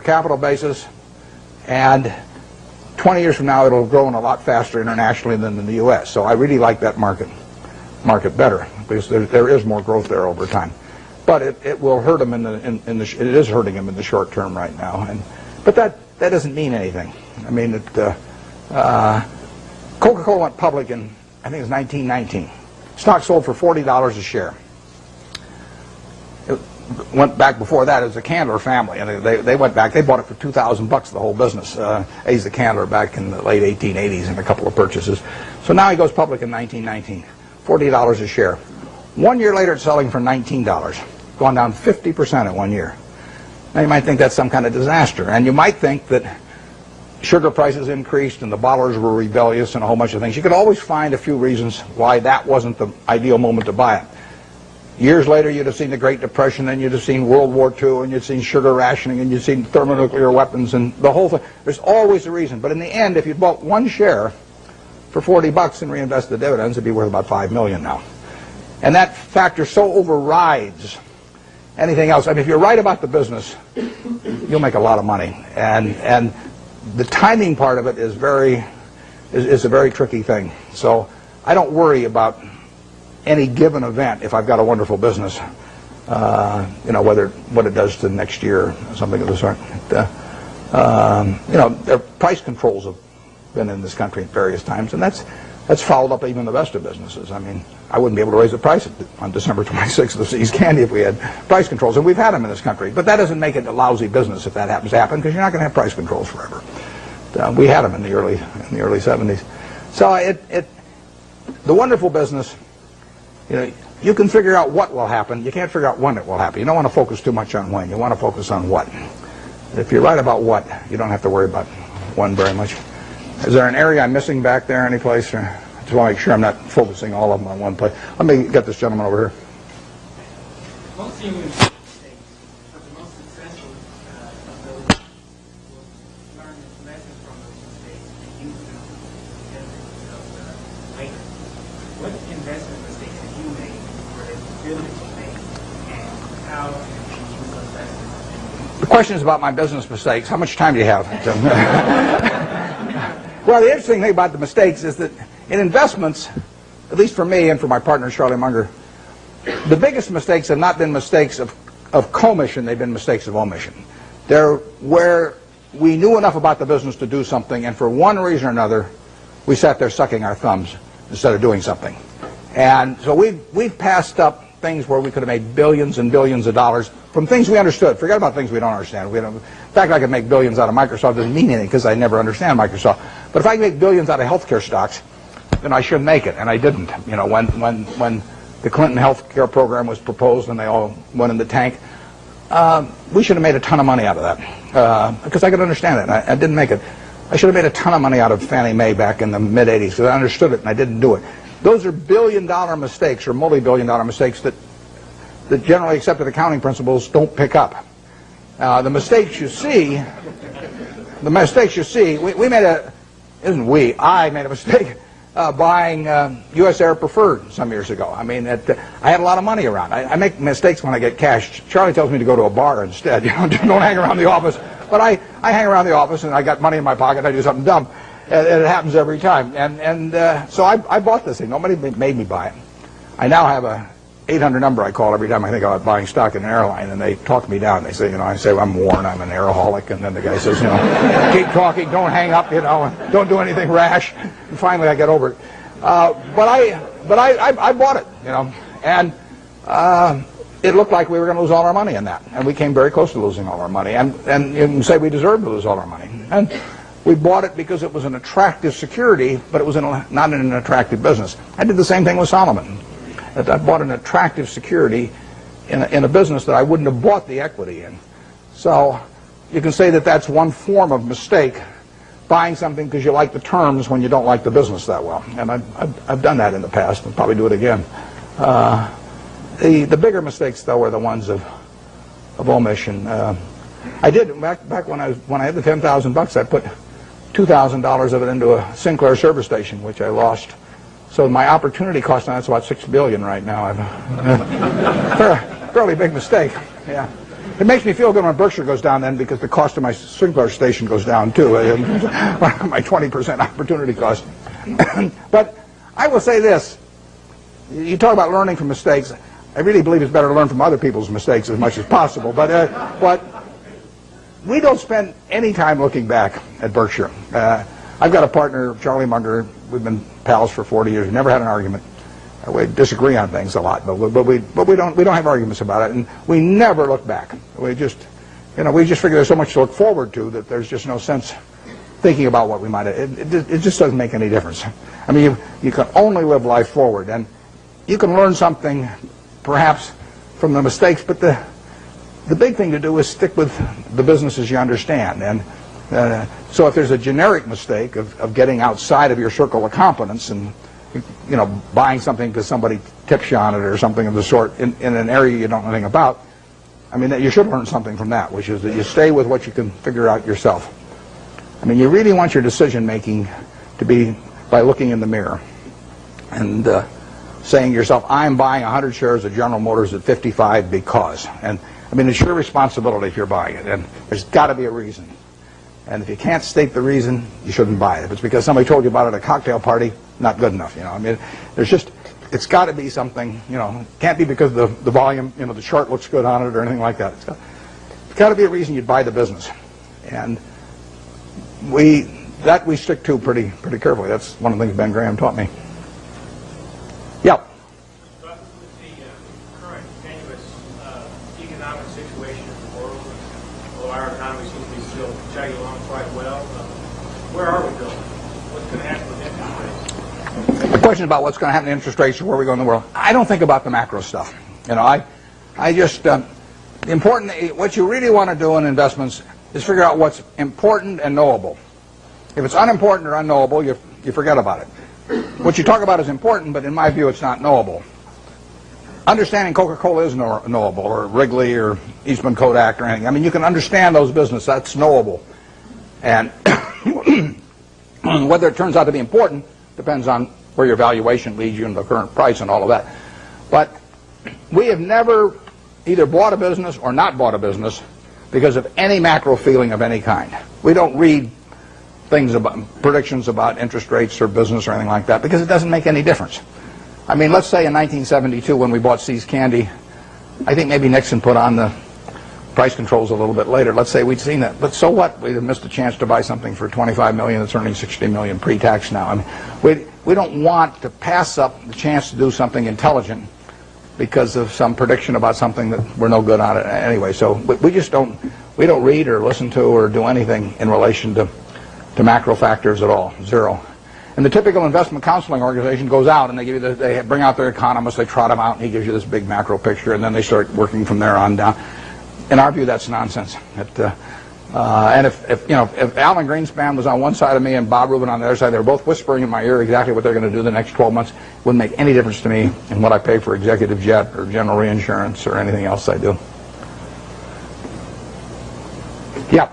capital basis, and 20 years from now it'll have grown a lot faster internationally than in the U.S. So I really like that market better, because there is more growth there over time. But it will hurt them it is hurting them in the short term right now. But that doesn't mean anything. I mean, Coca-Cola went public in, I think it was 1919. Stock sold for $40 a share. It went back before that as the Candler family, and they went back. They bought it for $2,000, the whole business. Asa Candler back in the late 1880s in a couple of purchases. So now he goes public in 1919, $40 a share. 1 year later, it's selling for $19, gone down 50% in 1 year. Now you might think that's some kind of disaster, and you might think that sugar prices increased and the bottlers were rebellious and a whole bunch of things. You could always find a few reasons why that wasn't the ideal moment to buy it. Years later, you'd have seen the Great Depression, and you'd have seen World War II, and you'd seen sugar rationing, and you'd seen thermonuclear weapons, and the whole thing. There's always a reason. But in the end, if you bought one share for $40 and reinvested the dividends, it'd be worth about $5 million now. And that factor so overrides anything else. I mean, if you're right about the business, you'll make a lot of money. And the timing part of it is a very tricky thing. So I don't worry about any given event if I've got a wonderful business, what it does to next year or something of the sort. Their price controls have been in this country at various times, and that's fouled up even the best of businesses. I mean, I wouldn't be able to raise the price on December 26th of See's Candy if we had price controls, and we've had them in this country. But that doesn't make it a lousy business if that happens to happen, because you're not going to have price controls forever. We had them in the early 70s. So the wonderful business, you can figure out what will happen. You can't figure out when it will happen. You don't want to focus too much on when. You want to focus on what. If you're right about what, you don't have to worry about when very much. Is there an area I'm missing back there any place? Or I just want to make sure I'm not focusing all of them on one place. Let me get this gentleman over here. Most human mistakes, but the most successful of those will learn lessons from those mistakes and use them to benefit themselves later. What investment mistakes have you made or that you feel that you made, and how can you use those lessons? The question is about my business mistakes. How much time do you have? Well, the interesting thing about the mistakes is that in investments, at least for me and for my partner Charlie Munger, the biggest mistakes have not been mistakes of commission, they've been mistakes of omission. They're where we knew enough about the business to do something, and for one reason or another, we sat there sucking our thumbs instead of doing something. And so we've passed up things where we could have made billions and billions of dollars from things we understood. Forget about things we don't understand. In fact, I could make billions out of Microsoft. Doesn't mean anything because I never understand Microsoft. But if I can make billions out of healthcare stocks, then I should make it, and I didn't. When the Clinton healthcare program was proposed and they all went in the tank, we should have made a ton of money out of that because I could understand it. I didn't make it. I should have made a ton of money out of Fannie Mae back in the mid-'80s because I understood it and I didn't do it. Those are billion-dollar mistakes or multi-billion-dollar mistakes that generally accepted accounting principles don't pick up. The mistakes you see, we made I made a mistake buying U.S. Air Preferred some years ago. I mean, I had a lot of money around. I make mistakes when I get cash. Charlie tells me to go to a bar instead. Don't hang around the office. But I hang around the office and I got money in my pocket. I do something dumb. And it happens every time. So I bought this thing. Nobody made me buy it. I now have a 800 number I call every time I think about buying stock in an airline, and they talk me down. They say, I say, well, I'm Warren, I'm an airaholic, and then the guy says, keep talking, don't hang up, and don't do anything rash. And finally, I get over it. But I bought it, and it looked like we were going to lose all our money in that, and we came very close to losing all our money, and you can say we deserved to lose all our money. And we bought it because it was an attractive security, but it was not in an attractive business. I did the same thing with Solomon. I bought an attractive security in a business that I wouldn't have bought the equity in. So you can say that that's one form of mistake, buying something because you like the terms when you don't like the business that well. And I've done that in the past and probably do it again. The bigger mistakes, though, are the ones of omission. I did back when I had the $10,000. I put $2,000 of it into a Sinclair service station, which I lost. So my opportunity cost on that's about $6 billion right now. Fairly big mistake. Yeah. It makes me feel good when Berkshire goes down then, because the cost of my Sinclair station goes down too. My 20% opportunity cost. But I will say this. You talk about learning from mistakes. I really believe it's better to learn from other people's mistakes as much as possible. But we don't spend any time looking back at Berkshire. I've got a partner, Charlie Munger. We've been pals for 40 years. We've never had an argument. We disagree on things a lot, but we don't have arguments about it, and we never look back. We just figure there's so much to look forward to that there's just no sense thinking about what we might have. It just doesn't make any difference. I mean, you can only live life forward, and you can learn something perhaps from the mistakes, but the big thing to do is stick with the businesses you understand. And so if there's a generic mistake of getting outside of your circle of competence and buying something because somebody tips you on it or something of the sort in an area you don't know anything about, I mean, you should learn something from that, which is that you stay with what you can figure out yourself. I mean, you really want your decision making to be by looking in the mirror and saying to yourself, I'm buying 100 shares of General Motors at 55 because. And I mean, it's your responsibility if you're buying it, and there's got to be a reason. And if you can't state the reason, you shouldn't buy it. If it's because somebody told you about it at a cocktail party, not good enough. I mean, it's got to be something. It can't be because the volume, the chart looks good on it or anything like that. It's got to be a reason you'd buy the business, and we stick to pretty carefully. That's one of the things Ben Graham taught me. Yeah. But with the current tenuous economic situation in the world, although our economy seems to be still chugging along quite well, where are we going? What's going to happen with interest rates? The question about what's going to happen to interest rates or where we go in the world, I don't think about the macro stuff. I just important. What you really want to do in investments is figure out what's important and knowable. If it's unimportant or unknowable, you forget about it. What you talk about is important, but in my view, it's not knowable. Understanding Coca-Cola is knowable, or Wrigley, or Eastman Kodak, or anything. I mean, you can understand those businesses. That's knowable. And whether it turns out to be important depends on where your valuation leads you and the current price and all of that. But we have never either bought a business or not bought a business because of any macro feeling of any kind. We don't read things about predictions about interest rates or business or anything like that because it doesn't make any difference. I mean, let's say in 1972 when we bought See's Candy, I think maybe Nixon put on the price controls a little bit later. Let's say we'd seen that. But so what? We'd have missed a chance to buy something for $25 million that's earning $60 million pre-tax now. I mean, we don't want to pass up the chance to do something intelligent because of some prediction about something that we're no good on it anyway. So we just don't read or listen to or do anything in relation to macro factors at all, zero. And the typical investment counseling organization goes out and they bring out their economist, they trot him out, and he gives you this big macro picture, and then they start working from there on down. In our view, that's nonsense. And if Alan Greenspan was on one side of me and Bob Rubin on the other side, they were both whispering in my ear exactly what they're going to do the next 12 months. It wouldn't make any difference to me in what I pay for executive jet or general reinsurance or anything else I do. Yeah.